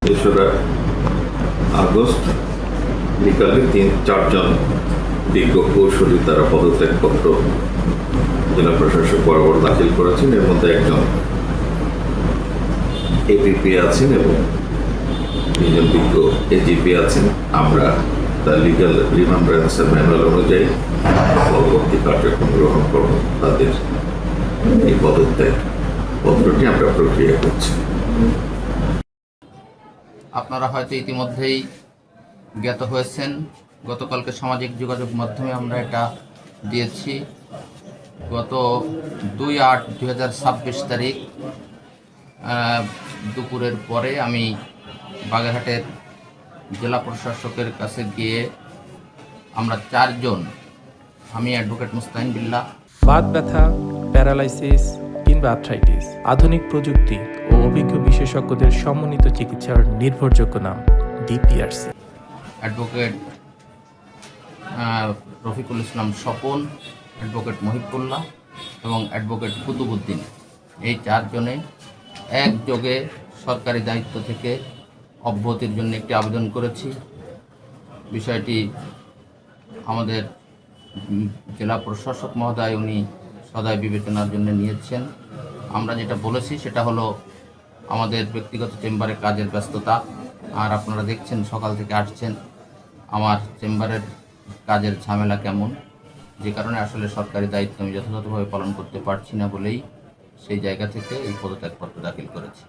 তেসরা আগস্ট বিকালে 4জন বিজ্ঞ কৌশলী তারা পদত্যাগপত্র জেলা প্রশাসক বরাবর দাখিল করেছেন। এর মধ্যে একজন এপিপি আছেন এবং 2জন বিজ্ঞ এজিপি আছেন। আমরা তার লিগাল রিমান্ড্যান্স ম্যানুয়াল অনুযায়ী পরবর্তী কার্যক্রম গ্রহণ করব। তাদের এই পদত্যাগ পত্রটি আমরা প্রক্রিয়া করছি। আপনারা হয়তো ইতিমধ্যেই জ্ঞাত হয়েছেন, গতকালকে সামাজিক যোগাযোগ মাধ্যমে আমরা এটা দিয়েছি। গত 2/8/2026 তারিখ দুপুরের পরে আমি বাগেরহাটের জেলা প্রশাসকের কাছে গিয়ে আমরা 4জন, আমি অ্যাডভোকেট মুস্তাহিন বিল্লাহ, বাত ব্যথা, প্যারালাইসিস কিংবা আর্থ্রাইটিস, আধুনিক প্রযুক্তি ও অভিজ্ঞ বিশেষজ্ঞদের সমন্বিত চিকিৎসার নির্ভরযোগ্য নাম DPRC. Advocate Rafiqul Islam Swapan, advocate Mohibullah এবং অ্যাডভোকেট কুতুবুদ্দিন, এই 4 জনে একযোগে সরকারি দায়িত্ব থেকে অব্যাহতির জন্য একটি আবেদন করেছি। বিষয়টি আমাদের জেলা প্রশাসক মহোদয় উনি সদয় বিবেচনার জন্য নিয়েছেন। আমরা যেটা বলেছি সেটা হলো আমাদের ব্যক্তিগত চেম্বারে কাজের ব্যস্ততা, আর আপনারা দেখছেন সকাল থেকে আসছেন, আমার চেম্বারের কাজের ঝামেলা কেমন, যে কারণে আসলে সরকারি দায়িত্ব আমি যথাযথভাবে পালন করতে পারছি না বলেই সেই জায়গা থেকে এই পদত্যাগপত্র দাখিল করেছি।